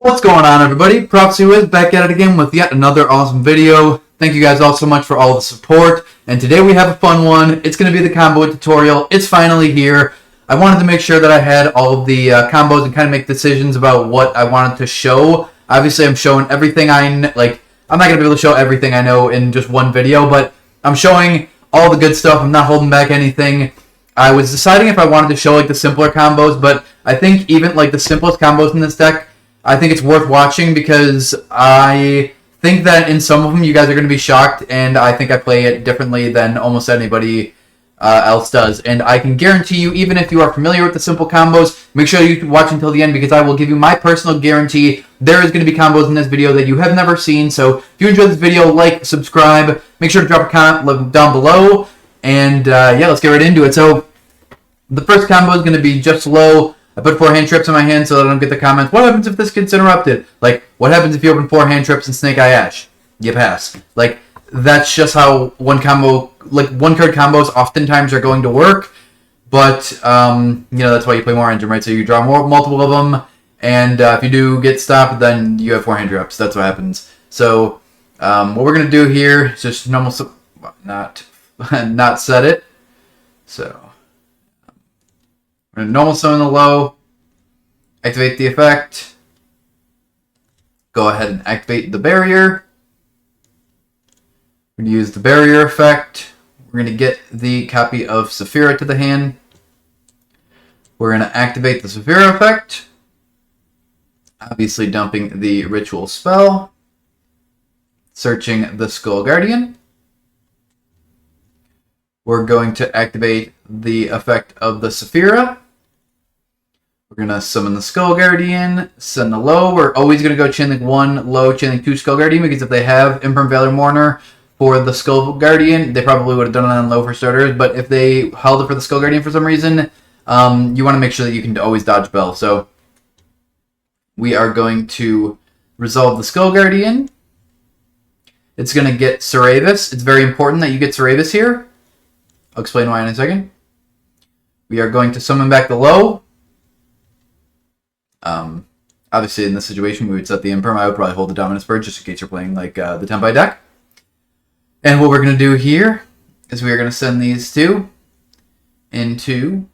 What's going on, everybody? PropsyWiz back at it again with yet another awesome video. Thank you guys all so much for all the support. And today we have a fun one. It's going to be the combo tutorial. It's finally here. I wanted to make sure that I had all of the combos and kind of make decisions about what I wanted to show. Obviously, I'm showing everything I'm not going to be able to show everything I know in just one video, but I'm showing all the good stuff. I'm not holding back anything. I was deciding if I wanted to show the simpler combos, but I think even the simplest combos in this deck, I think it's worth watching because I think that in some of them you guys are going to be shocked, and I think I play it differently than almost anybody else does. And I can guarantee you, even if you are familiar with the simple combos, make sure you watch until the end because I will give you my personal guarantee there is going to be combos in this video that you have never seen. So if you enjoyed this video, like, subscribe, make sure to drop a comment down below, and yeah, let's get right into it. So the first combo is going to be just low. I put 4 hand trips in my hand so that I don't get the comments. What happens if this gets interrupted? What happens if you open 4 hand trips and Snake Eye Ash? You pass. That's just how one card combos oftentimes are going to work. But, that's why you play more engine, right? So you draw multiple of them, and if you do get stopped, then you have 4 hand trips. That's what happens. So, what we're going to do here is just normal, not set it. So, we're going to normal summon the low, activate the effect, go ahead and activate the barrier. We're going to use the barrier effect. We're going to get the copy of Saphira to the hand. We're going to activate the Saphira effect, obviously dumping the ritual spell, searching the Skull Guardian. We're going to activate the effect of the Saphira. We're going to summon the Skull Guardian, send the low. We're always going to go Chainlink 1, low, Chainlink 2, Skull Guardian, because if they have Imperm Valor Mourner for the Skull Guardian, they probably would have done it on low for starters, but if they held it for the Skull Guardian for some reason, you want to make sure that you can always dodge Bell. So we are going to resolve the Skull Guardian. It's going to get Seravis. It's very important that you get Seravis here. I'll explain why in a second. We are going to summon back the low. Obviously, in this situation, we would set the Imperm. I would probably hold the Dominus Bird just in case you're playing the Tempai deck. And what we're going to do here is we are going to send these two into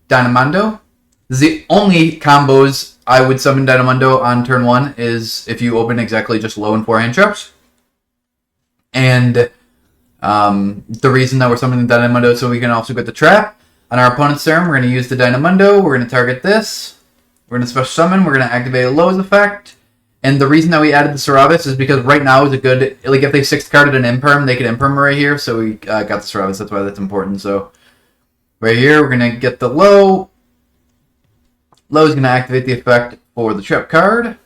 Dynamondo. This is the only combos I would summon Dynamondo on turn 1 is if you open exactly just low and 4 hand traps. And the reason that we're summoning Dynamondo is so we can also get the trap. On our opponent's turn, we're going to use the Dynamondo. We're going to target this. We're going to special summon. We're going to activate a Low's effect. And the reason that we added the Seravis is because right now is a good... if they 6th carded an Imperm, they could Imperm right here. So we got the Seravis. That's why that's important. So right here, we're going to get the Low. Low is going to activate the effect for the trap card.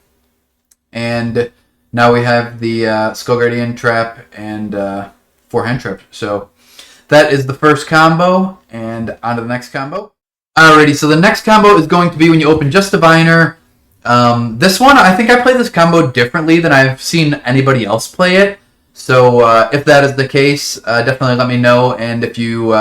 And now we have the Skull Guardian trap and 4 hand trap. So that is the first combo. And on to the next combo. Alrighty, so the next combo is going to be when you open just Diviner. This one, I think I play this combo differently than I've seen anybody else play it. So if that is the case, definitely let me know. And if you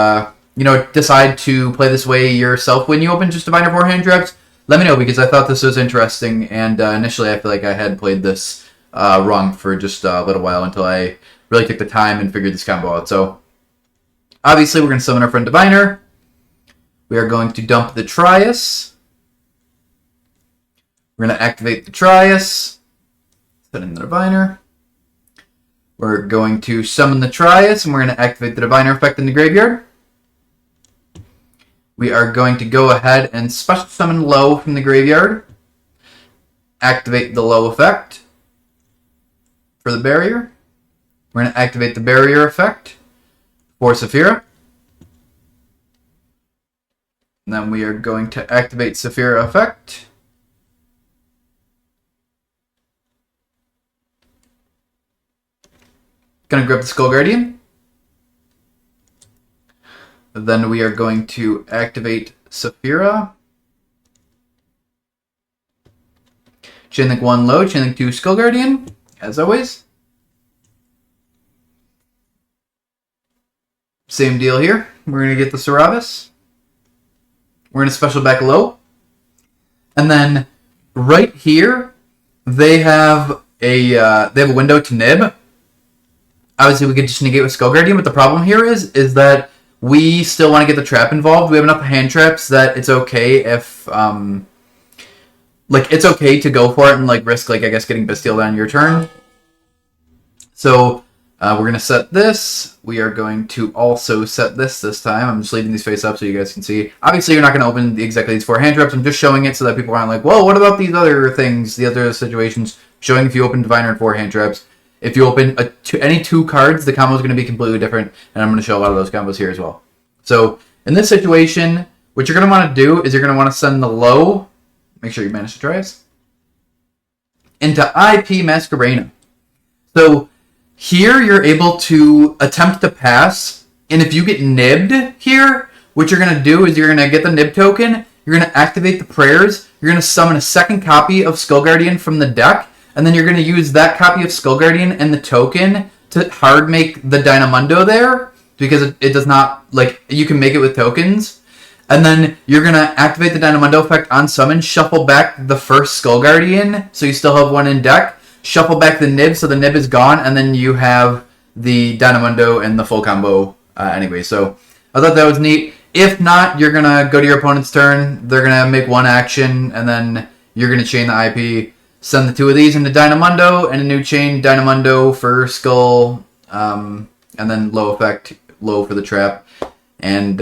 decide to play this way yourself when you open just Diviner 4 hand traps, let me know because I thought this was interesting. And initially, I feel like I had played this wrong for just a little while until I really took the time and figured this combo out. So obviously, we're going to summon our friend Diviner. We are going to dump the Trias. We're going to activate the Trias. Set in the Diviner. We're going to summon the Trias, and we're going to activate the Diviner effect in the graveyard. We are going to go ahead and special summon Low from the graveyard. Activate the Low effect for the barrier. We're going to activate the barrier effect for Saphira. And then we are going to activate Saphira effect. Gonna grab the Skull Guardian. Then we are going to activate Saphira. Chainlink 1 low, Chainlink 2 Skull Guardian, as always. Same deal here. We're gonna get the Seravis. We're going to special back low. And then right here, they have a window to nib. Obviously, we could just negate with Skull Guardian, but the problem here is that we still want to get the trap involved. We have enough hand traps that it's okay if, it's okay to go for it and, like, risk, like, I guess, getting Bastille on your turn. So, we're going to set this. We are going to also set this time. I'm just leaving these face up so you guys can see. Obviously, you're not going to open exactly these 4 hand traps. I'm just showing it so that people aren't like, whoa, what about these other things, the other situations? Showing if you open Diviner and 4 hand traps. If you open any 2 cards, the combo is going to be completely different, and I'm going to show a lot of those combos here as well. So, in this situation, what you're going to want to do is you're going to want to send the low, make sure you manage to tries, into IP Masquerena. So, here you're able to attempt to pass, and if you get nibbed here, what you're going to do is you're going to get the nib token, you're going to activate the prayers, you're going to summon a second copy of Skull Guardian from the deck, and then you're going to use that copy of Skull Guardian and the token to hard make the Dynamundo there, because it does not, like, you can make it with tokens. And then you're going to activate the Dynamundo effect on summon, shuffle back the first Skull Guardian, so you still have 1 in deck, shuffle back the nib, so the nib is gone, and then you have the Dynamundo and the full combo anyway. So I thought that was neat. If not, you're going to go to your opponent's turn, they're going to make 1 action, and then you're going to chain the IP. Send the 2 of these into Dynamundo, and a new chain Dynamundo for Skull, and then low effect, low for the trap. And,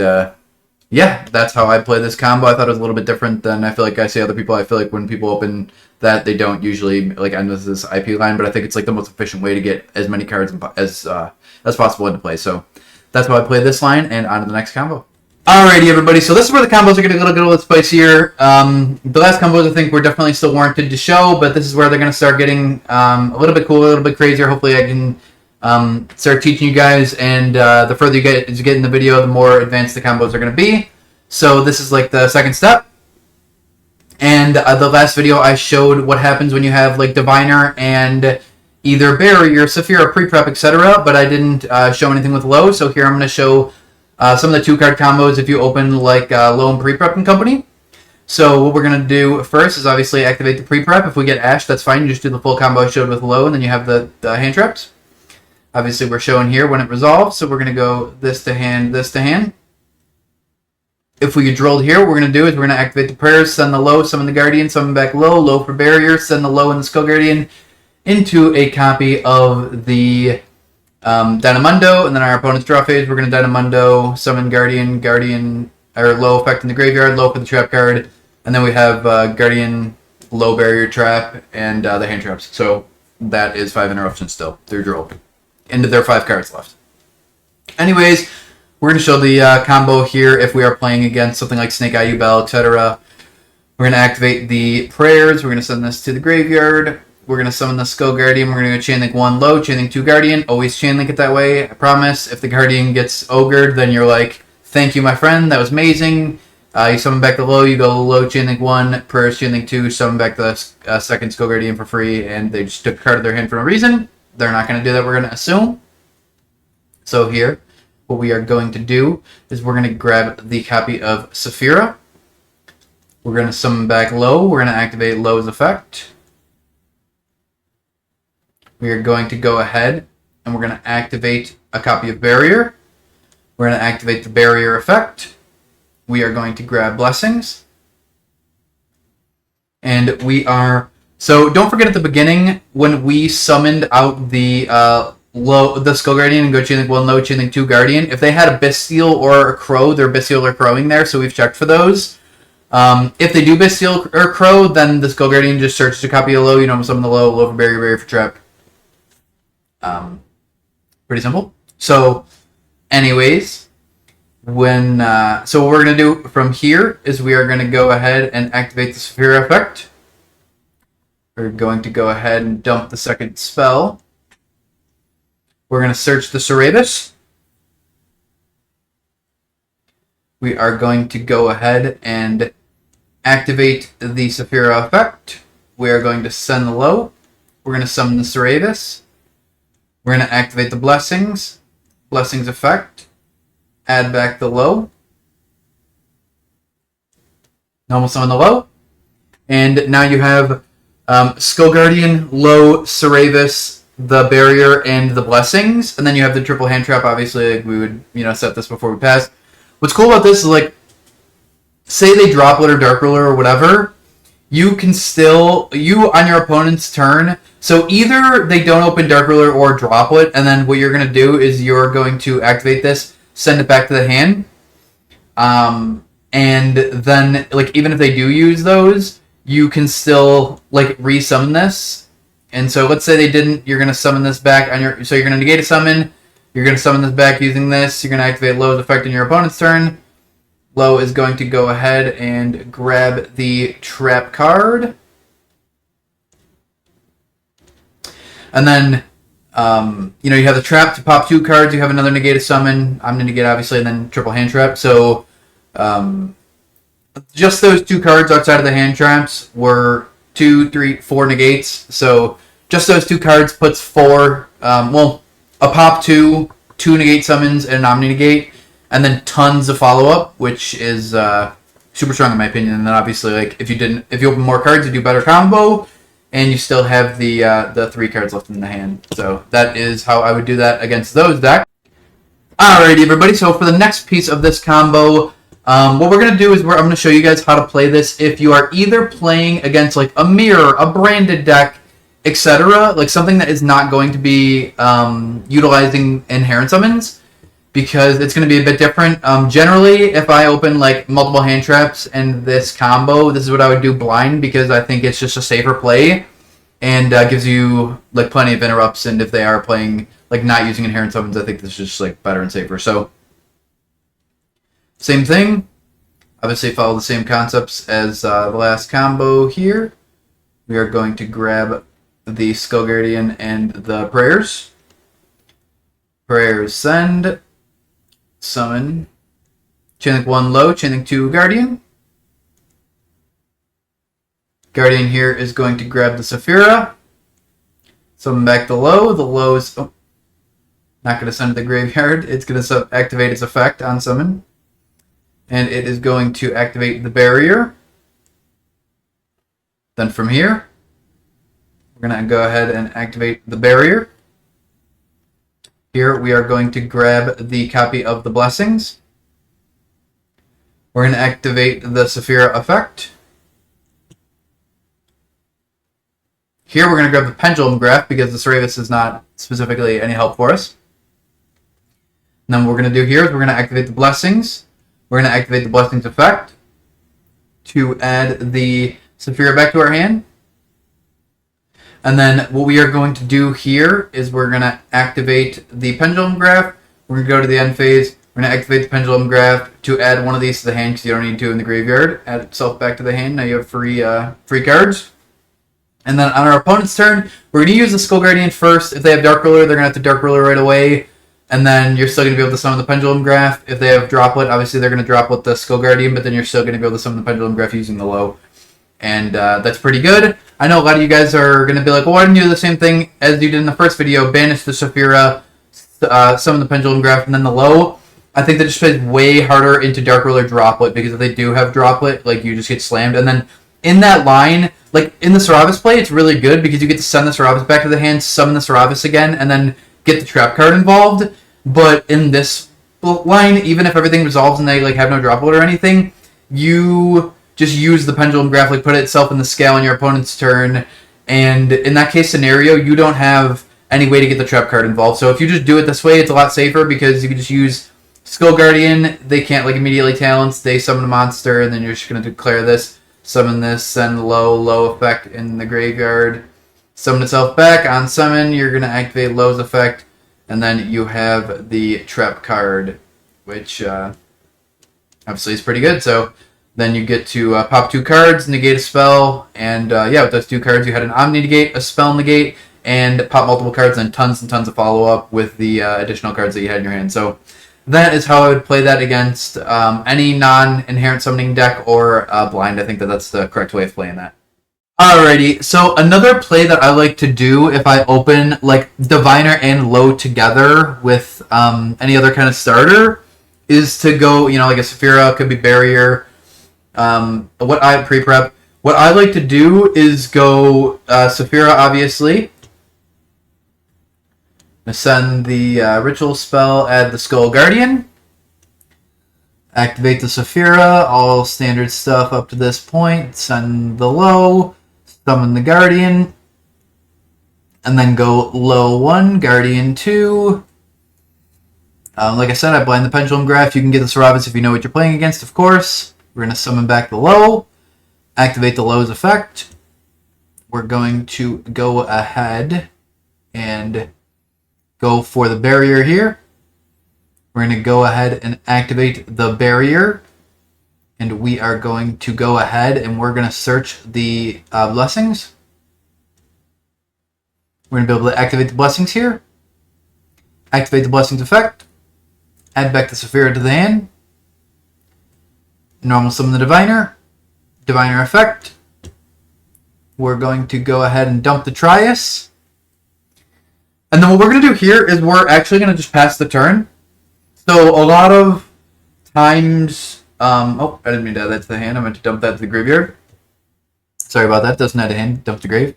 yeah, that's how I play this combo. I thought it was a little bit different than I feel like I see other people. I feel like when people open that, they don't usually, like, end with this IP line, but I think it's, like, the most efficient way to get as many cards as possible into play. So that's how I play this line, and on to the next combo. Alrighty, everybody, so this is where the combos are going to get a little spicier. The last combos, I think, were definitely still warranted to show, but this is where they're going to start getting a little bit cool, a little bit crazier. Hopefully I can start teaching you guys, and the further you get in the video, the more advanced the combos are going to be. So this is like the second step. And the last video, I showed what happens when you have, like, Diviner and either Barrier, Saphira, Pre-Prep, etc., but I didn't show anything with low, so here I'm going to show some of the 2-card combos if you open, like, low and Pre-Prep and company. So what we're going to do first is obviously activate the Pre-Prep. If we get Ash, that's fine. You just do the full combo I showed with low, and then you have the hand traps. Obviously, we're showing here when it resolves, so we're going to go this to hand, this to hand. If we get drilled here, what we're going to do is we're going to activate the prayers, send the low, summon the Guardian, summon back low, low for Barrier, send the low and the Skull Guardian into a copy of the Dynamundo, and then our opponent's draw phase, we're going to Dynamundo, summon Guardian, or low effect in the graveyard, low for the trap card, and then we have Guardian, low Barrier trap, and the hand traps. So that is 5 interruptions still through drill. Into their 5 cards left. Anyways, we're going to show the combo here if we are playing against something like Snake Eye, Bell, etc. We're going to activate the prayers, we're going to send this to the graveyard. We're going to summon the Skull Guardian. We're going to go Chain Link 1 low, Chain Link 2 Guardian. Always Chain Link it that way, I promise. If the Guardian gets ogred, then you're like, thank you, my friend. That was amazing. You summon back the low. You go low, Chain Link 1, prayers, Chain Link 2, summon back the second Skull Guardian for free, and they just took a card of their hand for no reason. They're not going to do that, we're going to assume. So here, what we are going to do is we're going to grab the copy of Saphira. We're going to summon back low. We're going to activate low's effect. We are going to go ahead and we're going to activate a copy of Barrier. We're going to activate the Barrier effect. We are going to grab Blessings. And we are... So don't forget at the beginning, when we summoned out the Skull Guardian and go Chain Link 1 low, Chain Link 2 Guardian, if they had a Bastille or a Crow, they're Bastille or Crowing there, so we've checked for those. If they do Bastille or Crow, then the Skull Guardian just searches a copy of low, you know, summon the low, low for Barrier, Barrier for trap. Pretty simple. So, anyways, so what we're going to do from here is we are going to go ahead and activate the Saphira effect. We're going to go ahead and dump the second spell. We're going to search the Cerebus. We are going to go ahead and activate the Saphira effect. We are going to send the low. We're going to summon the Cerebus. We're going to activate the Blessings. Blessings effect. Add back the low. Normal summon the low. And now you have Skull Guardian, low, Ceravis, the barrier, and the blessings, and then you have the triple hand trap. Obviously, like, we would set this before we pass. What's cool about this is, like, say they droplet or dark ruler or whatever, you can still on your opponent's turn. So either they don't open dark ruler or droplet, and then what you're gonna do is you're going to activate this, send it back to the hand, and then like even if they do use those, you can still like resummon this. And so let's say they didn't, you're gonna summon this back on your. So you're gonna negate a summon. You're gonna summon this back using this. You're gonna activate Low's effect on your opponent's turn. Low is going to go ahead and grab the trap card. And then, you have the trap to pop 2 cards. You have another negate a summon. I'm going to negate, obviously, and then triple hand trap. So, just those 2 cards outside of the hand traps were 2, 3, 4 negates. So, just those 2 cards puts 4, a pop 2, 2 negate summons, and an omni negate. And then tons of follow-up, which is super strong in my opinion. And then obviously, like if you open more cards, you do better combo, and you still have the 3 cards left in the hand. So that is how I would do that against those decks. Alrighty, everybody. So for the next piece of this combo, what we're gonna do is I'm gonna show you guys how to play this if you are either playing against like a mirror, a branded deck, etc., like something that is not going to be utilizing inherent summons, because it's going to be a bit different. Generally, if I open like multiple hand traps and this combo, this is what I would do blind, because I think it's just a safer play and gives you like plenty of interrupts. And if they are playing like not using inherent summons, I think this is just like better and safer. So same thing. Obviously, follow the same concepts as the last combo here. We are going to grab the Skull Guardian and the prayers. Prayers send. Summon. Chain link 1 low, chain link 2 Guardian. Guardian here is going to grab the Saphira. Summon back the low. The low is not going to send to the graveyard. It's going to activate its effect on summon. And it is going to activate the barrier. Then from here, we're going to go ahead and activate the barrier. Here we are going to grab the copy of the blessings. We're going to activate the Saphira effect. Here we're going to grab the Pendulum Graph because the Ceravis is not specifically any help for us. And then what we're going to do here is we're going to activate the blessings. We're going to activate the blessings effect to add the Saphira back to our hand. And then what we are going to do here is we're going to activate the Pendulum Graph. We're going to go to the end phase. We're going to activate the Pendulum Graph to add one of these to the hand because you don't need 2 in the graveyard. Add itself back to the hand. Now you have free cards. And then on our opponent's turn, we're going to use the Skull Guardian first. If they have Dark Ruler, they're going to have to Dark Ruler right away. And then you're still going to be able to summon the Pendulum Graph. If they have Droplet, obviously they're going to Droplet the Skull Guardian, but then you're still going to be able to summon the Pendulum Graph using the low. And that's pretty good. I know a lot of you guys are going to be like, well, why didn't you do the same thing as you did in the first video? Banish the Saphira, summon the Pendulum Graph, and then the low. I think that just plays way harder into Dark Ruler Droplet, because if they do have Droplet, like, you just get slammed. And then in that line, like, in the Ceravis play, it's really good because you get to send the Ceravis back to the hand, summon the Ceravis again, and then get the trap card involved. But in this line, even if everything resolves and they, like, have no Droplet or anything, you just use the Pendulum Graph, like put it itself in the scale on your opponent's turn, and in that case scenario, you don't have any way to get the trap card involved. So if you just do it this way, it's a lot safer because you can just use Skull Guardian. They can't like immediately talents. They summon a monster, and then you're just going to declare this, summon this, send low effect in the graveyard, summon itself back on summon. You're going to activate low's effect, and then you have the trap card, which obviously is pretty good. So then you get to pop 2 cards, negate a spell, and yeah, with those 2 cards, you had an Omni negate, a spell negate, and pop multiple cards, and tons of follow-up with the additional cards that you had in your hand. So that is how I would play that against any non-inherent summoning deck or blind. I think that that's the correct way of playing that. Alrighty, so another play that I like to do if I open like Diviner and Low together with any other kind of starter is to go, like a Saphira, could be Barrier. What I pre-prep, What I like to do is go Saphira, obviously. Send the ritual spell, add the Skull Guardian. Activate the Saphira, all standard stuff up to this point. Send the low, summon the Guardian, and then go low 1, Guardian 2. Like I said, I blind the Pendulum Graph. You can get the Saravis if you know what you're playing against, of course. We're going to summon back the low, activate the low's effect. We're going to go ahead and go for the barrier here. We're going to go ahead and activate the barrier. And we are going to go ahead and we're going to search the blessings. We're going to be able to activate the blessings here. Activate the blessings effect. Add back the Saphira to the hand. Normal summon the Diviner. Diviner effect. We're going to go ahead and dump the Trias. And then what we're going to do here is we're actually going to just pass the turn. So a lot of times... oh, I didn't mean to add that to the hand. I meant to dump that to the graveyard. Sorry about that. Doesn't add a hand. Dump to grave.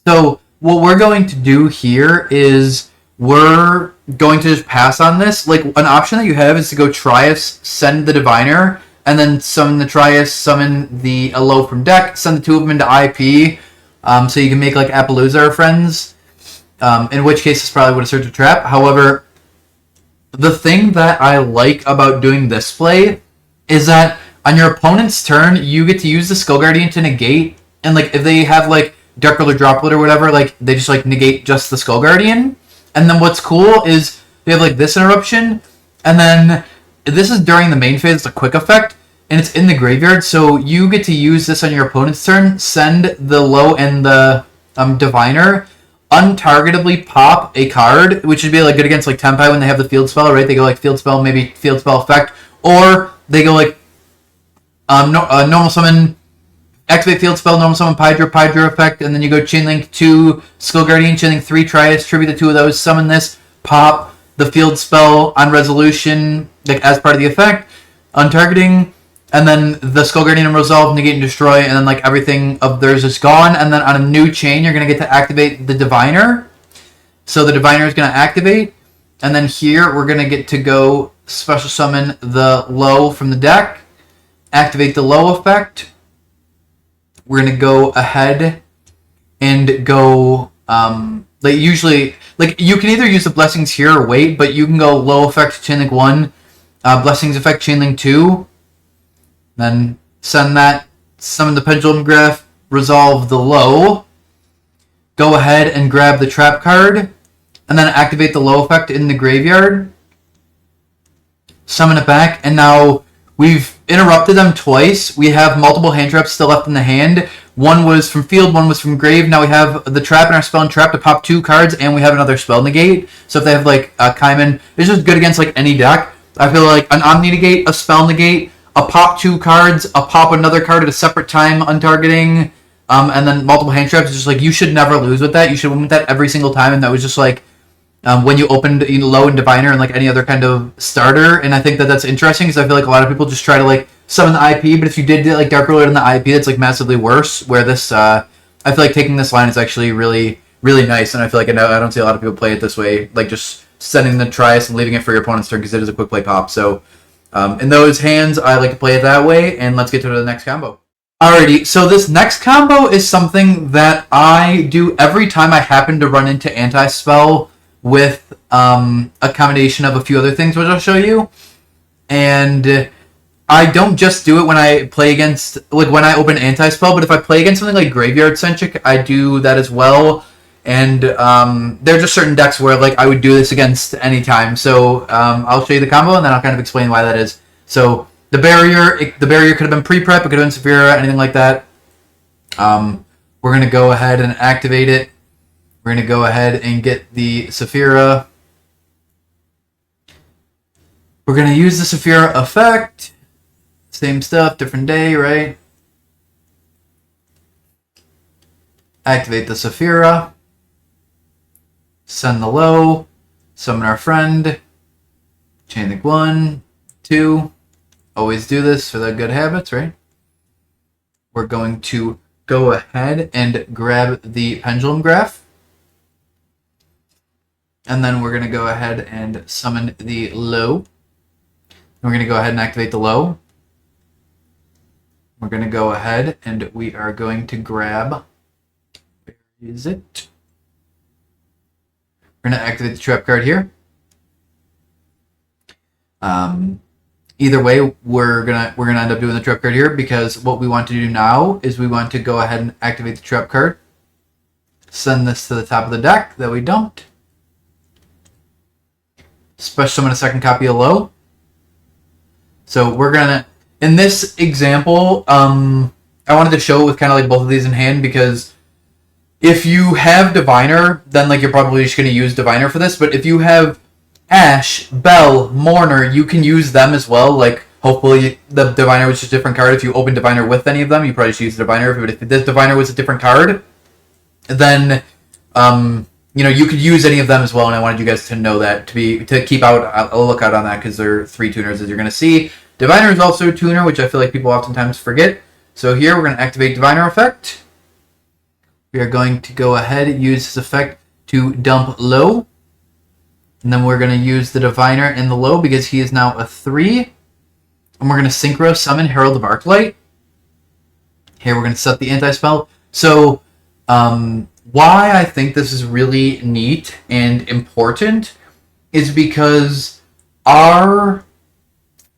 So what we're going to do here is we're going to just pass on this. Like, an option that you have is to go Trias, send the Diviner, and then summon the Trias, summon the Aloe from deck, send the two of them into IP, so you can make, like, Appaloosa or friends, in which case this probably would have searched a trap. However, the thing that I like about doing this play is that on your opponent's turn, you get to use the Skull Guardian to negate, and, like, if they have, like, Dark Roller Droplet or whatever, like, they just, like, negate just the Skull Guardian. And then what's cool is they have, like, this interruption, and then this is during the main phase, it's a quick effect, and it's in the graveyard, so you get to use this on your opponent's turn, send the low and the Diviner, untargetably pop a card, which would be, like, good against, like, Tempai when they have the field spell, right? They go, like, field spell, maybe field spell effect, or they go, like, normal summon, activate field spell, normal summon Pydra effect, and then you go Chainlink 2, Skull Guardian, Chainlink 3, Trias, tribute the two of those, summon this, pop the field spell on resolution, like, as part of the effect, untargeting, and then the Skull Guardian and Resolve, negate and destroy, and then, like, everything of theirs is gone, and then on a new chain, you're going to get to activate the Diviner. So the Diviner is going to activate, and then here, we're going to get to go special summon the low from the deck, activate the low effect. We're going to go ahead and go, like, usually, like, you can either use the blessings here or wait, but you can go low effect, Chainlink 1, blessings effect, Chainlink 2, then send that, summon the Pendulum Graph, resolve the low, go ahead and grab the trap card, and then activate the low effect in the graveyard, summon it back, and now we've interrupted them twice. We have multiple hand traps still left in the hand. One was from field, one was from grave. Now we have the trap in our spell and trap to pop 2 cards, and we have another spell negate. So if they have, like, a Kaiman, it's just good against, like, any deck. I feel like an Omni negate, a spell negate, a pop 2 cards, a pop another card at a separate time, untargeting, and then multiple hand traps. It's just, like, you should never lose with that. You should win with that every single time, and that was just, like, when you opened low and Diviner and, like, any other kind of starter. And I think that that's interesting because I feel like a lot of people just try to, like, summon the IP, but if you did, like, Dark Roller in the IP, that's, like, massively worse, where this, I feel like taking this line is actually really, really nice, and I feel like I don't see a lot of people play it this way, like, just sending the Trias and leaving it for your opponent's turn because it is a quick play pop. So in those hands, I like to play it that way, and let's get to the next combo. Alrighty, so this next combo is something that I do every time I happen to run into Anti-Spell with a combination of a few other things, which I'll show you. And I don't just do it when I play against, like, when I open Anti-Spell, but if I play against something like Graveyard-centric, I do that as well. And there are just certain decks where, like, I would do this against any time. So I'll show you the combo, and then I'll kind of explain why that is. So the barrier could have been pre-prep, it could have been Saphira, anything like that. We're going to go ahead and activate it. We're going to go ahead and get the Saphira. We're going to use the Saphira effect. Same stuff, different day, right? Activate the Saphira. Send the low. Summon our friend. Chainlink 1, 2. Always do this for the good habits, right? We're going to go ahead and grab the pendulum graph. And then we're going to go ahead and summon the low. We're going to go ahead and activate the low. We're going to go ahead and we are going to grab... Where is it? We're going to activate the trap card here. Either way, we're gonna end up doing the trap card here, because what we want to do now is we want to go ahead and activate the trap card. Send this to the top of the deck that we don't. Special summon a second copy of low. So we're gonna, in this example, I wanted to show it with kind of like both of these in hand, because if you have Diviner, then like you're probably just gonna use Diviner for this. But if you have Ash, Bell, Mourner, you can use them as well. Like, hopefully the Diviner was just a different card. If you open Diviner with any of them, you probably should use the Diviner. But if this Diviner was a different card, then you know, you could use any of them as well. And I wanted you guys to know that, to keep out a lookout on that, because they're 3 tuners, as you're going to see. Diviner is also a tuner, which I feel like people oftentimes forget. So here we're going to activate Diviner effect. We are going to go ahead and use this effect to dump low. And then we're going to use the Diviner in the low, because he is now a 3. And we're going to Synchro summon Herald of Arclight. Here we're going to set the anti-spell. So, why I think this is really neat and important is because our...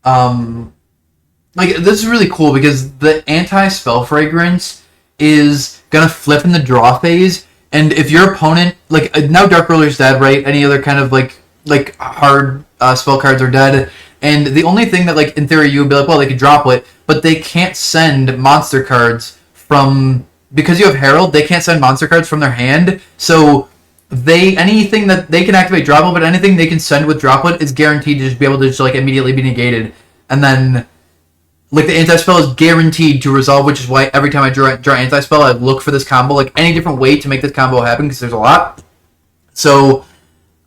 like, this is really cool, because the anti-spell fragrance is going to flip in the draw phase. And if your opponent, like, now Dark Ruler's dead, right? Any other kind of, like hard spell cards are dead. And the only thing that, like, in theory, you would be like, well, they could drop it, but they can't send monster cards from... Because you have Herald, they can't send monster cards from their hand. So, anything that they can activate Droplet, but anything they can send with Droplet is guaranteed to just be able to just, like, immediately be negated. And then... Like, the anti-spell is guaranteed to resolve, which is why every time I draw anti-spell, I look for this combo, like, any different way to make this combo happen, because there's a lot. So,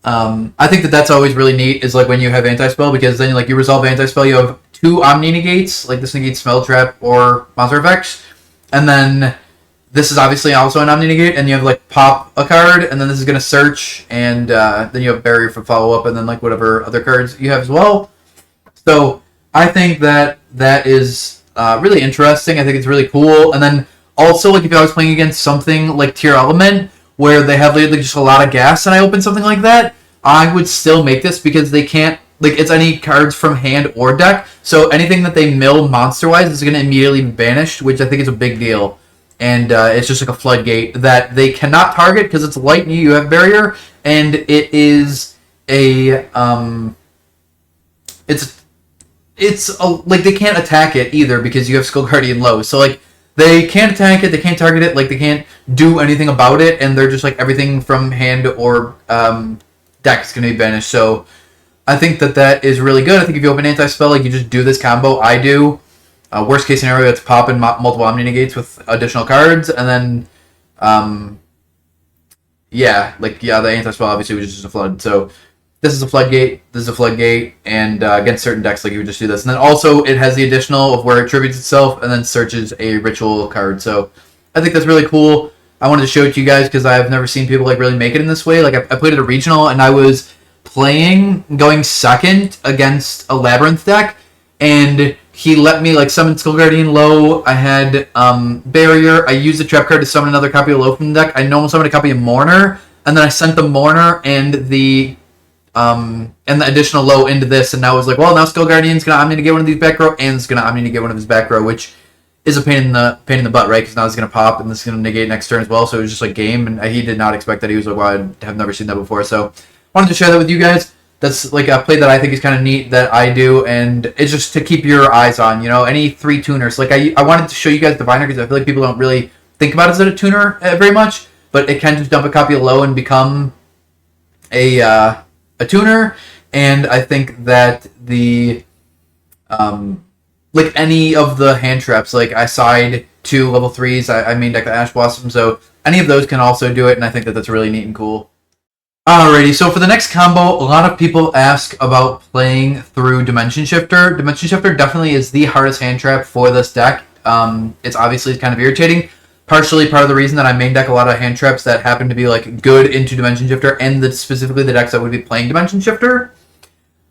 I think that that's always really neat, is, like, when you have anti-spell, because then, like, you resolve anti-spell, you have 2 Omni negates, like, this negates Spell Trap or Monster Effects, and then this is obviously also an Omni negate, and you have, like, pop a card, and then this is going to search, and then you have Barrier for follow-up, and then, like, whatever other cards you have as well. So, I think that is really interesting. I think it's really cool. And then also, like, if I was playing against something like Tier Element, where they have like just a lot of gas, and I open something like that, I would still make this, because they can't, like, it's any cards from hand or deck. So anything that they mill monster-wise is going to immediately be banished, which I think is a big deal. And it's just like a floodgate that they cannot target, because it's lightning, you have Barrier, and it is a... like, they can't attack it either, because you have Skull Guardian low. So, like, they can't attack it, they can't target it, like, they can't do anything about it, and they're just, like, everything from hand or deck is going to be banished. So, I think that is really good. I think if you open anti-spell, like, you just do this combo. I do. Worst case scenario, it's pop and multiple Omni negates with additional cards, and then, the anti-spell obviously was just a flood. So, this is a floodgate, this is a floodgate, and against certain decks, like, you would just do this. And then also, it has the additional of where it tributes itself and then searches a ritual card. So, I think that's really cool. I wanted to show it to you guys, because I've never seen people, like, really make it in this way. Like, I played at a regional, and I was going second against a Labyrinth deck, and he let me, like, summon Skull Guardian low. I had Barrier. I used the trap card to summon another copy of low from the deck. I normal summoned a copy of Mourner, and then I sent the Mourner and the additional low into this, and now it was like, well, now Skull Guardian's gonna Omni to get one of these back row, and it's gonna Omni to get one of his back row, which is a pain in the butt, right? Because now it's gonna pop, and this is gonna negate next turn as well. So it was just like game, and he did not expect that. He was like, well, I have never seen that before. So wanted to share that with you guys. That's like a play that I think is kind of neat that I do, and it's just to keep your eyes on, you know, any 3 tuners. Like, I wanted to show you guys Diviner, because I feel like people don't really think about it as a tuner very much, but it can just dump a copy of low and become a tuner. And I think that the like, any of the hand traps, like, I side 2 level 3s, I main deck the Ash Blossom, so any of those can also do it, and I think that that's really neat and cool. Alrighty, so for the next combo, a lot of people ask about playing through Dimension Shifter. Dimension Shifter definitely is the hardest hand trap for this deck. It's obviously kind of irritating, partially part of the reason that I main deck a lot of hand traps that happen to be like good into Dimension Shifter, and specifically the decks that would be playing Dimension Shifter.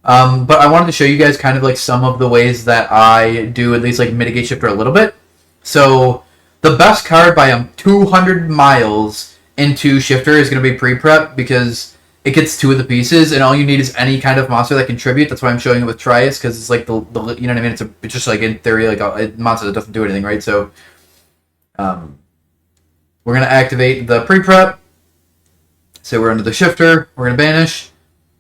But I wanted to show you guys kind of like some of the ways that I do at least like mitigate Shifter a little bit. So the best card by 200 miles into Shifter is going to be Pre-Prep, because it gets 2 of the pieces, and all you need is any kind of monster that contribute. That's why I'm showing it with Trias, because it's like the you know what I mean. It's just like in theory like a monster that doesn't do anything, right? So we're gonna activate the Pre-Prep. So we're under the Shifter. We're gonna banish.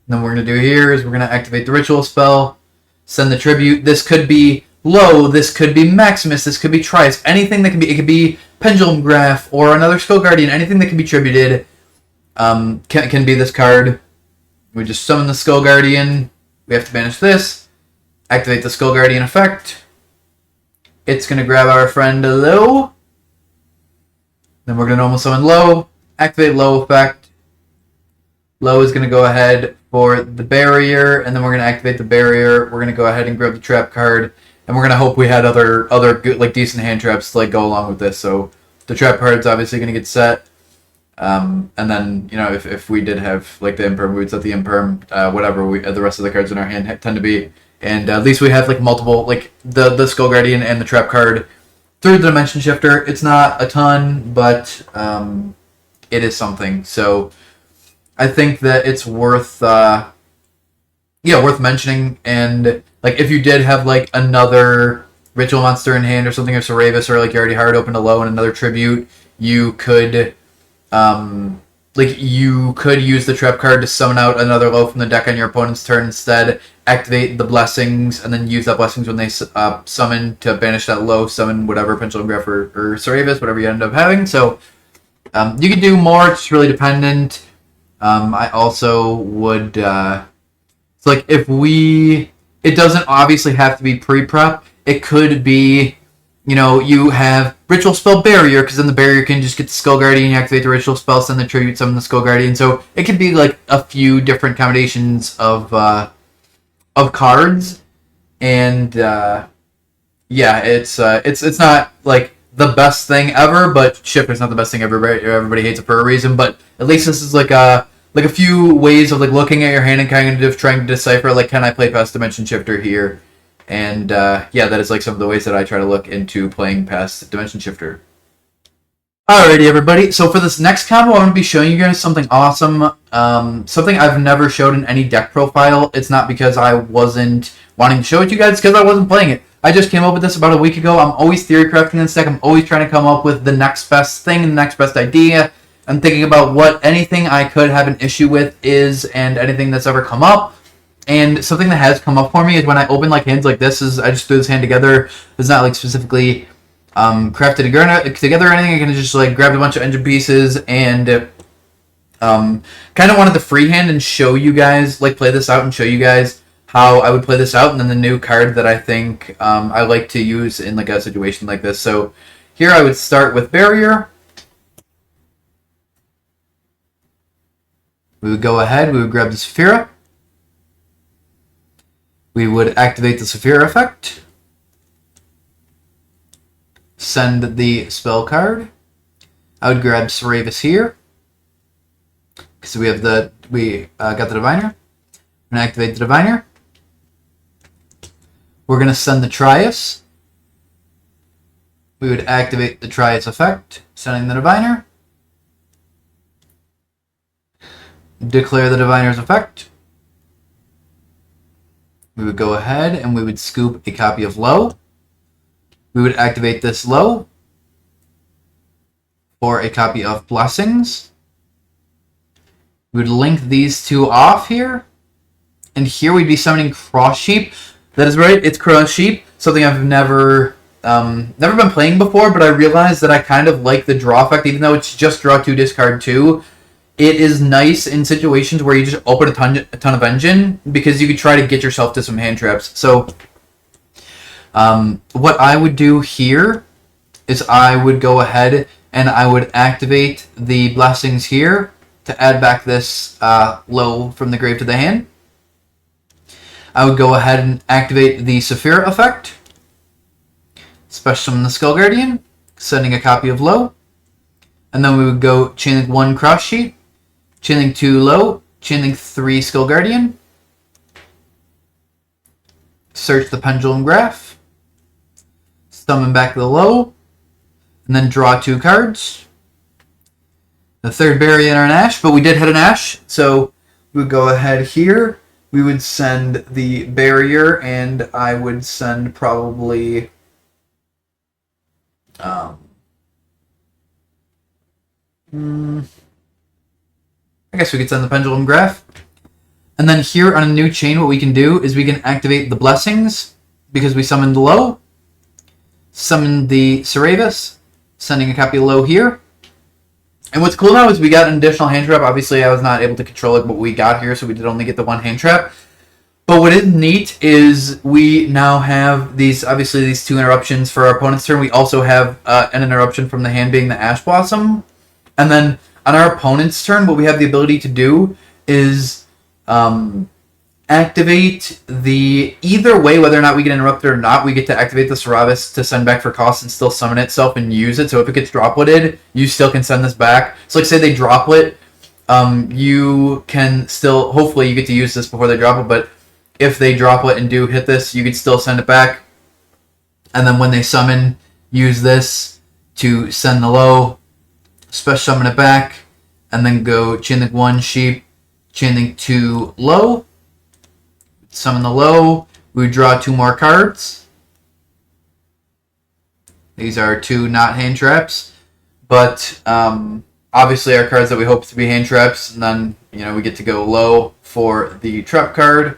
And then what we're gonna do here is we're gonna activate the Ritual spell. Send the Tribute. This could be Low. This could be Maximus. This could be Trias. Anything that can be. It could be Pendulum Graph or another Skull Guardian. Anything that can be tributed. Can be this card. We just summon the Skull Guardian. We have to banish this. Activate the Skull Guardian effect. It's going to grab our friend Low. Then we're going to normal summon Low. Activate Low effect. Low is going to go ahead for the barrier, and then we're going to activate the barrier. We're going to go ahead and grab the trap card, and we're going to hope we had other good, like decent hand traps to like go along with this. So the trap card's obviously going to get set. And then, you know, if we did have like the Imperm, we would set the Imperm, whatever the rest of the cards in our hand tend to be. And at least we have like multiple, like the Skull Guardian and the Trap card through the Dimension Shifter. It's not a ton, but it is something. So I think that it's worth mentioning. And like if you did have like another Ritual monster in hand or something, or Cerebus, or like you already hard opened a Low and another Tribute, you could you could use the Trap card to summon out another Low from the deck on your opponent's turn instead, activate the Blessings, and then use that Blessings when they summon to banish that Low, summon whatever Pendulum Graph or Cerebus, whatever you end up having. So you could do more, it's really dependent. I also would, it's like it doesn't obviously have to be pre-prep. It could be, you know, you have Ritual Spell Barrier, because then the Barrier can just get the Skull Guardian, you activate the Ritual Spell, send the Tribute, summon the Skull Guardian. So it could be like a few different combinations of cards, and yeah, it's not like the best thing ever, but Shifter's not the best thing ever, right? Everybody hates it for a reason, but at least this is like a few ways of like looking at your hand and kind of trying to decipher, like, can I play past Dimension Shifter here? And yeah, that is like some of the ways that I try to look into playing past Dimension Shifter. Alrighty, everybody. So for this next combo, I'm going to be showing you guys something awesome. Something I've never showed in any deck profile. It's not because I wasn't wanting to show it to you guys, it's because I wasn't playing it. I just came up with this about a week ago. I'm always theory crafting this deck. I'm always trying to come up with the next best thing, the next best idea. I'm thinking about what anything I could have an issue with is, and anything that's ever come up. And something that has come up for me is when I open like hands like this, I just threw this hand together. It's not like specifically crafted together or anything. I can just like grab a bunch of engine pieces and kind of wanted to freehand and show you guys, like play this out and show you guys how I would play this out, and then the new card that I think I like to use in like a situation like this. So here I would start with Barrier. We would go ahead, we would grab the Saphira. We would activate the Saphira effect. Send the spell card. I would grab Cerebus here, because we have got the Diviner. I'm gonna activate the Diviner. We're gonna send the Trias. We would activate the Trias effect, sending the Diviner. Declare the Diviner's effect. We would go ahead and we would scoop a copy of Low. We would activate this Low for a copy of Blessings. We would link these two off here. And here we'd be summoning Cross Sheep. That is right, it's Cross Sheep. Something I've never been playing before, but I realized that I kind of like the draw effect, even though it's just draw 2, discard 2. It is nice in situations where you just open a ton of engine, because you could try to get yourself to some hand traps. So what I would do here is I would go ahead and I would activate the Blessings here to add back this Low from the grave to the hand. I would go ahead and activate the Saphira effect. Special summon the Skull Guardian, sending a copy of Low. And then we would go Chainlink 1 Cross Sheet, Chainlink 2 Low, Chainlink 3 Skull Guardian, search the Pendulum Graph, summon back the Low, and then draw 2 cards. The third barrier in our Ash, but we did hit an Ash, so we would go ahead here. We would send the barrier, and I would send probably I guess we could send the Pendulum Graph. And then here on a new chain, what we can do is we can activate the Blessings, because we summoned Low, summon the Cerebus, sending a copy of Low here. And what's cool now is we got an additional hand trap. Obviously, I was not able to control it, but we got here, so we did only get the 1 hand trap. But what is neat is we now have these 2 interruptions for our opponent's turn. We also have an interruption from the hand being the Ash Blossom. And then on our opponent's turn, what we have the ability to do is activate the... Either way, whether or not we get interrupted or not, we get to activate the Cerebus to send back for cost and still summon itself and use it. So if it gets dropletted, you still can send this back. So like say they droplet, you can still... Hopefully you get to use this before they drop it, but if they droplet and do hit this, you could still send it back. And then when they summon, use this to send the Low, special summon it back, and then go Chainlink 1 Sheep, Chainlink 2 Low, summon the Low, we draw 2 more cards. These are 2 not hand traps, but obviously our cards that we hope to be hand traps, and then we get to go Low for the trap card.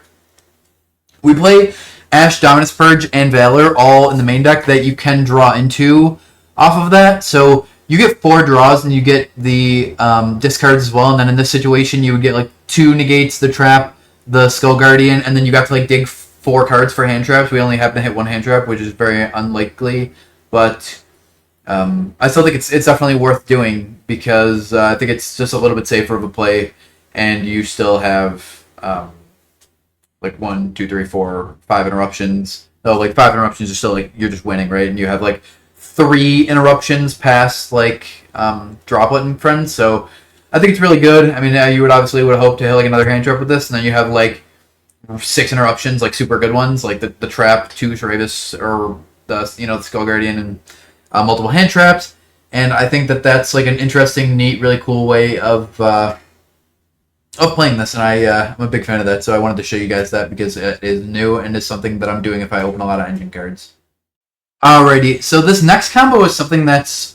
We play Ash, Dominus Purge, and Valor all in the main deck that you can draw into off of that. So you get 4 draws and you get the discards as well. And then in this situation, you would get like 2 negates, the trap, the Skull Guardian, and then you got to like dig 4 cards for hand traps. We only happen to hit 1 hand trap, which is very unlikely. But I still think it's definitely worth doing because I think it's just a little bit safer of a play, and you still have like 1, 2, 3, 4, 5 interruptions. So like 5 interruptions are still like you're just winning, right? And you have like 3 interruptions past like droplet and friends. So I think it's really good. I mean, you would obviously hope to hit like another hand trap with this, and then you have like 6 interruptions, like super good ones, like the trap, 2 Cerebus, or the the Skull Guardian, and multiple hand traps. And I think that's like an interesting, neat, really cool way of playing this, and I'm a big fan of that, so I wanted to show you guys that because it is new and is something that I'm doing if I open a lot of engine cards. Alrighty, so this next combo is something that's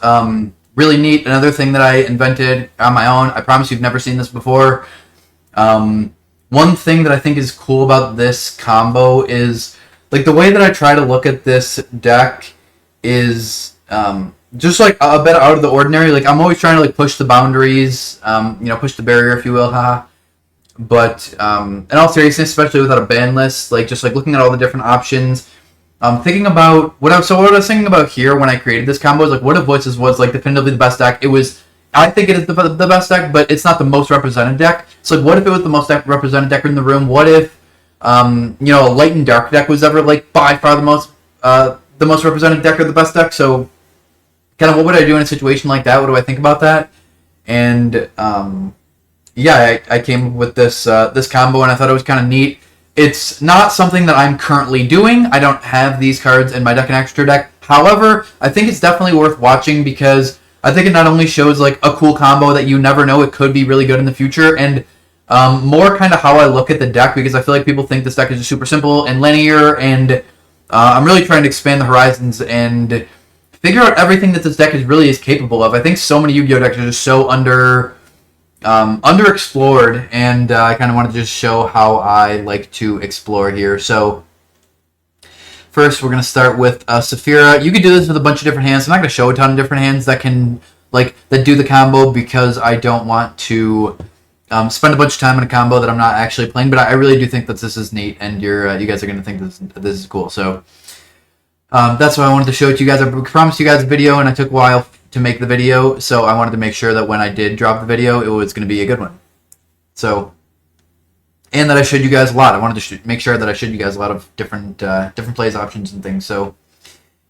really neat, another thing that I invented on my own. I promise you've never seen this before. One thing that I think is cool about this combo is, like, the way that I try to look at this deck is just like a bit out of the ordinary. Like, I'm always trying to like push the boundaries, push the barrier, if you will, haha. But in all seriousness, especially without a ban list, like just like looking at all the different options, thinking about what I was thinking about here when I created this combo is like, what if Voices was like definitively the best deck? I think it is the best deck, but it's not the most represented deck. So like, what if it was the most represented deck in the room? What if a Light and Dark deck was ever like by far the most represented deck or the best deck? So kind of what would I do in a situation like that? What do I think about that? And I came up with this combo, and I thought it was kind of neat. It's not something that I'm currently doing. I don't have these cards in my Deck and Extra deck. However, I think it's definitely worth watching because I think it not only shows like a cool combo that you never know, it could be really good in the future, and more kind of how I look at the deck, because I feel like people think this deck is just super simple and linear, and I'm really trying to expand the horizons and figure out everything that this deck is capable of. I think so many Yu-Gi-Oh decks are just so underexplored, and I kind of wanted to just show how I like to explore here. So first, we're going to start with Saphira. You could do this with a bunch of different hands. I'm not going to show a ton of different hands that do the combo because I don't want to spend a bunch of time on a combo that I'm not actually playing. But I really do think that this is neat, and you guys are going to think this is cool. So that's why I wanted to show it to you guys. I promised you guys a video, and it took a while to make the video, so I wanted to make sure that when I did drop the video, it was going to be a good one. So, and that I showed you guys a lot. I wanted to make sure that I showed you guys a lot of different plays options and things. So,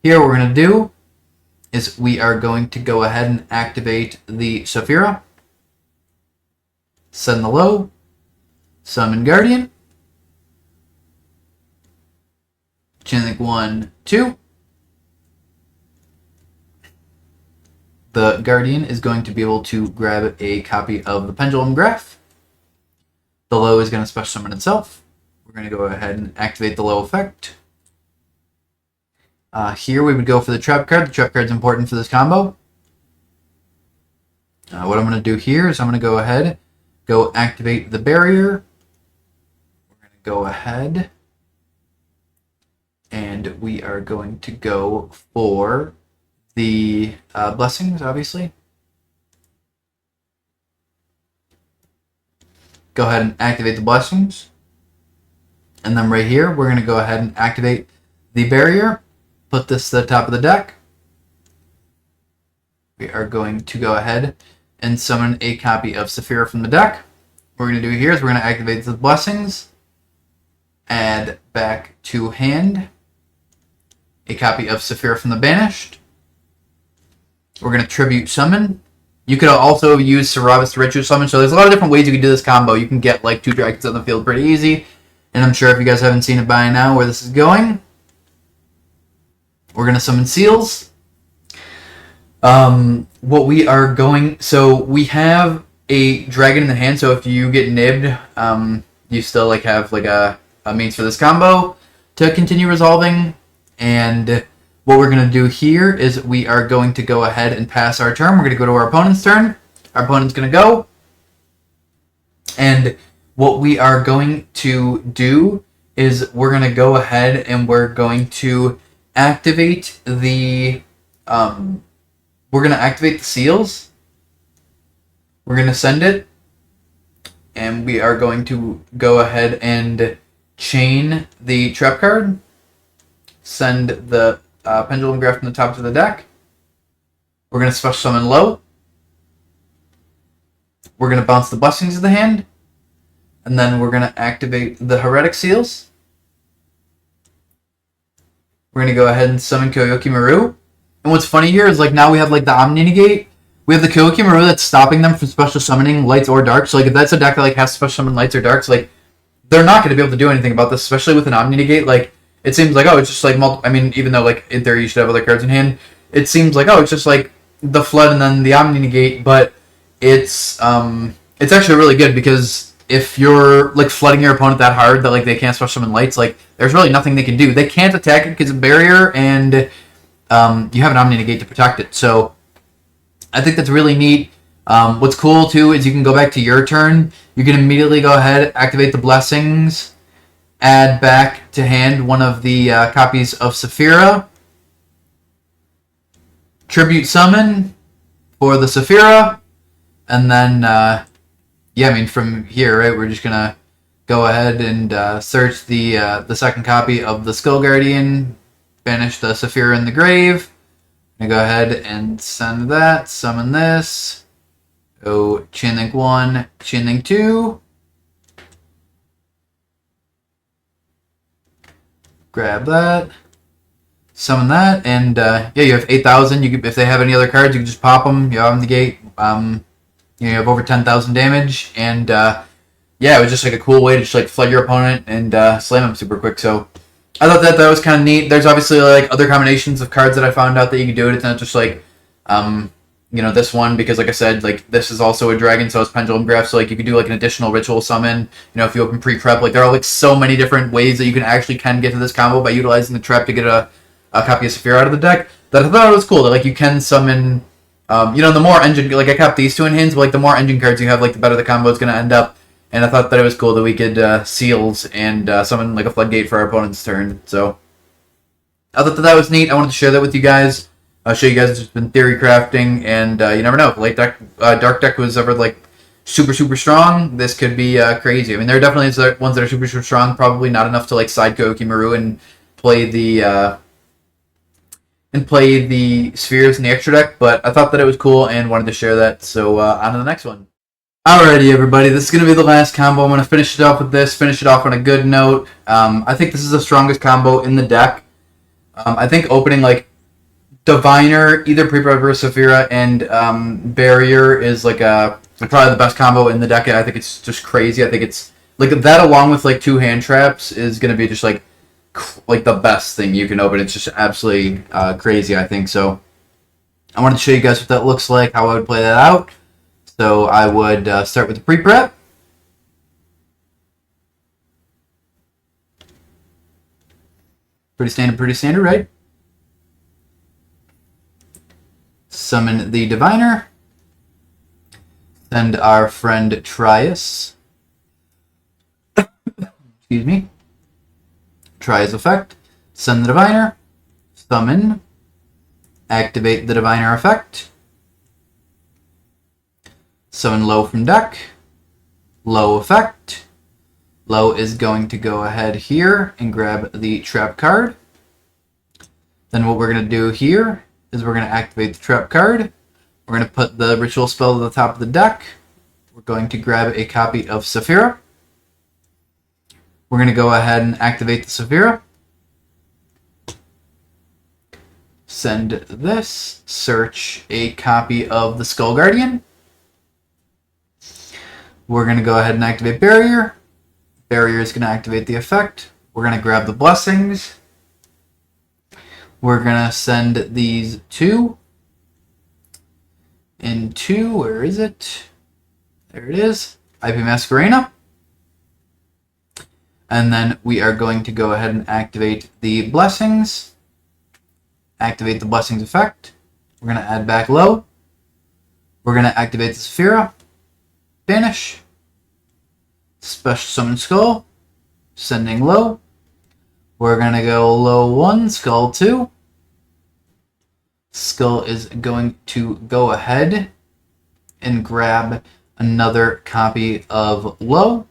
here what we're going to do is we are going to go ahead and activate the Saphira, send the low, summon Guardian, chain link 1, 2. The Guardian is going to be able to grab a copy of the Pendulum Graph. The low is going to special summon itself. We're going to go ahead and activate the low effect. Here we would go for the trap card. The trap card is important for this combo. What I'm going to do here is I'm going to go ahead, go activate the barrier. We're going to go ahead and we are going to go for the blessings, obviously. Go ahead and activate the blessings. And then right here, we're going to go ahead and activate the barrier. Put this to the top of the deck. We are going to go ahead and summon a copy of Saphira from the deck. What we're going to do here is we're going to activate the blessings. Add back to hand a copy of Saphira from the Banished. We're going to tribute summon. You could also use Saravis to ritual summon. So there's a lot of different ways you can do this combo. You can get like 2 dragons on the field pretty easy. And I'm sure if you guys haven't seen it by now where this is going, we're going to summon Seals. What we are going... So we have a dragon in the hand. So if you get nibbed, you still like have like a means for this combo to continue resolving. And what we're going to do here is we are going to go ahead and pass our turn. We're going to go to our opponent's turn. Our opponent's going to go. And what we are going to do is we're going to go ahead and we're going to activate the seals. We're going to send it. And we are going to go ahead and chain the trap card. Send the Pendulum Graph from the top to the deck. We're going to special summon low. We're going to bounce the blessings of the hand. And then we're going to activate the Heretic Seals. We're going to go ahead and summon Kyoyoki Maru. And what's funny here is like now we have like the Omni Negate. We have the Kyoyoki Maru that's stopping them from special summoning lights or darks. So like if that's a deck that like has to special summon lights or darks, like they're not going to be able to do anything about this, especially with an Omni Negate. Like it seems like, oh, it's just like even though like in theory you should have other cards in hand, it seems like, oh, it's just like the Flood and then the Omni Negate, but it's actually really good because if you're like flooding your opponent that hard that like they can't special summon lights, like there's really nothing they can do. They can't attack it because of barrier, and you have an Omni Negate to protect it. So I think that's really neat. What's cool too is you can go back to your turn. You can immediately go ahead, activate the blessings, add back to hand one of the copies of Saphira, tribute summon for the Saphira, and then yeah, I mean from here, right? We're just gonna go ahead and search the second copy of the Skull Guardian, banish the Saphira in the grave. I'm gonna go ahead and send that, summon this. Go chain link 1, chain link 2. Grab that, summon that, and yeah, you have 8,000. You can, if they have any other cards, you can just pop them. You have them negate. You have over 10,000 damage, and yeah, it was just like a cool way to just like flood your opponent and slam them super quick. So I thought that was kind of neat. There's obviously like other combinations of cards that I found out that you can do it. It's not just like you know, this one, because like I said, like this is also a dragon, so it's Pendulum Graph, so like you could do like an additional ritual summon, you know, if you open pre-prep. Like there are like so many different ways that you can actually get to this combo by utilizing the trap to get a copy of Saphira out of the deck. That I thought it was cool that like you can summon, you know, the more engine, like I kept these two in hands, but like the more engine cards you have, like the better the combo is going to end up. And I thought that it was cool that we could seals and summon like a floodgate for our opponent's turn. So I thought that was neat. I wanted to share that with you guys. I'll show you guys just been theory crafting, and you never know. If late deck, dark deck was ever like super strong, this could be crazy. I mean, there are definitely ones that are super strong. Probably not enough to like side Kyoyoki Maru and play the spheres in the extra deck. But I thought that it was cool and wanted to share that. So on to the next one. Alrighty, everybody. This is gonna be the last combo. I'm gonna finish it off with this. Finish it off on a good note. I think this is the strongest combo in the deck. I think opening like Diviner, either Pre-Prep or Saphira, and Barrier is like probably the best combo in the deck. I think it's just crazy. I think it's like that along with like 2 hand traps is gonna be just like the best thing you can open. It's just absolutely crazy, I think. So I wanted to show you guys what that looks like, how I would play that out. So I would start with the pre-prep. Pretty standard, right? Summon the Diviner. Send our friend Trias. Excuse me. Trias effect. Send the Diviner. Summon. Activate the Diviner effect. Summon Low from deck. Low effect. Low is going to go ahead here and grab the trap card. Then what we're going to do here is we're going to activate the trap card. We're going to put the ritual spell to the top of the deck. We're going to grab a copy of Saphira. We're going to go ahead and activate the Saphira. Send this. Search a copy of the Skull Guardian. We're going to go ahead and activate Barrier. Barrier is going to activate the effect. We're going to grab the Blessings. We're going to send these 2 into, where is it? There it is. IP Masquerena. And then we are going to go ahead and activate the Blessings. Activate the Blessings effect. We're going to add back Low. We're going to activate the Saphira. Banish. Special Summon Skull. Sending Low. We're going to go Low 1, Skull 2. Skull is going to go ahead and grab another copy of Low.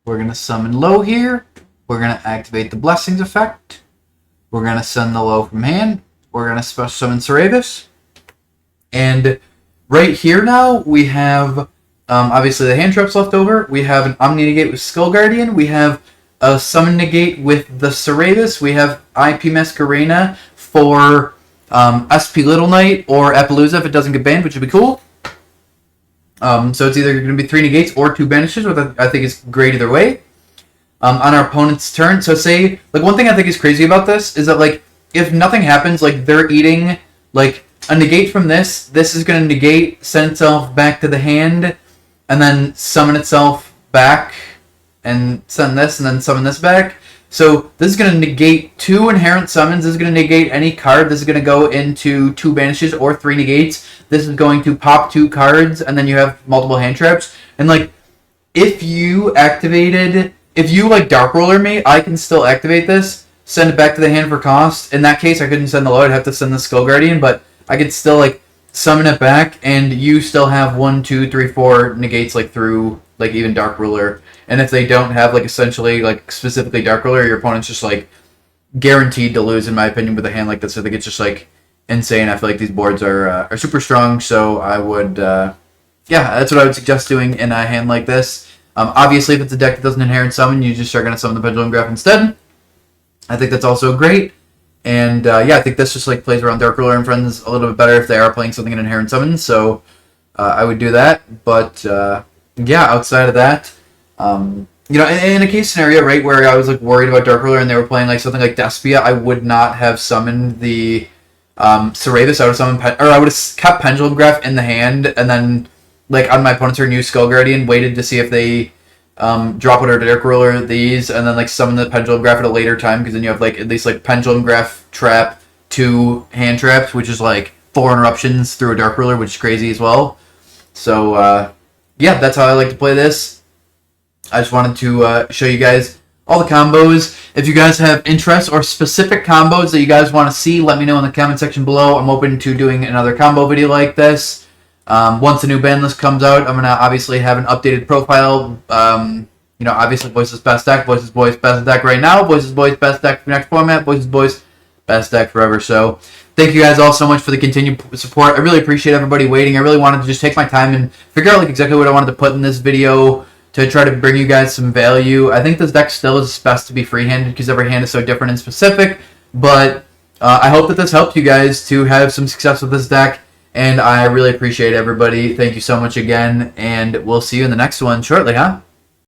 We're going to summon Low here. We're going to activate the Blessings effect. We're going to send the Low from hand. We're going to special summon Cerebus. And right here now, we have obviously the hand traps left over. We have an Omni Negate with Skull Guardian. We have a Summon Negate with the Cerebus. We have IP Masquerena for SP Little Knight or Appaloosa if it doesn't get banned, which would be cool. So it's either going to be 3 negates or 2 banishes, which I think is great either way. On our opponent's turn, so say, like, one thing I think is crazy about this is that, like, if nothing happens, like, they're eating, like, a negate from this is going to negate, send itself back to the hand, and then summon itself back, and send this, and then summon this back. So this is going to negate 2 inherent summons. This is going to negate any card. This is going to go into 2 banishes or 3 negates. This is going to pop 2 cards, and then you have multiple hand traps. And, like, if you, like, Dark Roller me, I can still activate this, send it back to the hand for cost. In that case, I couldn't send the Low. I'd have to send the Skull Guardian, but I could still, like, summon it back, and you still have 1, 2, 3, 4 negates, like, through, like, even Dark Ruler. And if they don't have, like, essentially, like, specifically Dark Ruler, your opponent's just, like, guaranteed to lose, in my opinion, with a hand like this. I think it's just, like, insane. I feel like these boards are super strong, so I would, yeah, that's what I would suggest doing in a hand like this. Obviously, if it's a deck that doesn't inherent summon, you just are going to summon the Pendulum Graph instead. I think that's also great. And, yeah, I think this just, like, plays around Dark Ruler and Friends a little bit better if they are playing something in inherent summon, so I would do that. But, yeah, outside of that, you know, in a case scenario, right, where I was, like, worried about Dark Ruler and they were playing, like, something like Despia, I would not have summoned the Cerebus. I would have summoned, I would have kept Pendulum Graph in the hand, and then, like, on my opponent's turn, use Skull Guardian, waited to see if they drop it or Dark Ruler these, and then, like, summon the Pendulum Graph at a later time, because then you have, like, at least, like, Pendulum Graph trap, 2 hand traps, which is, like, 4 interruptions through a Dark Ruler, which is crazy as well. So, yeah, that's how I like to play this. I just wanted to show you guys all the combos. If you guys have interest or specific combos that you guys want to see, let me know in the comment section below. I'm open to doing another combo video like this. Once the new ban list comes out, I'm going to obviously have an updated profile. You know, obviously Voiceless best deck, Voiceless Voice best deck right now, Voiceless Voice best deck for next format, Voiceless Voice best deck forever. So thank you guys all so much for the continued support. I really appreciate everybody waiting. I really wanted to just take my time and figure out, like, exactly what I wanted to put in this video to try to bring you guys some value. I think this deck still is best to be free-handed because every hand is so different and specific, but I hope that this helped you guys to have some success with this deck, and I really appreciate everybody. Thank you so much again, and we'll see you in the next one shortly, huh?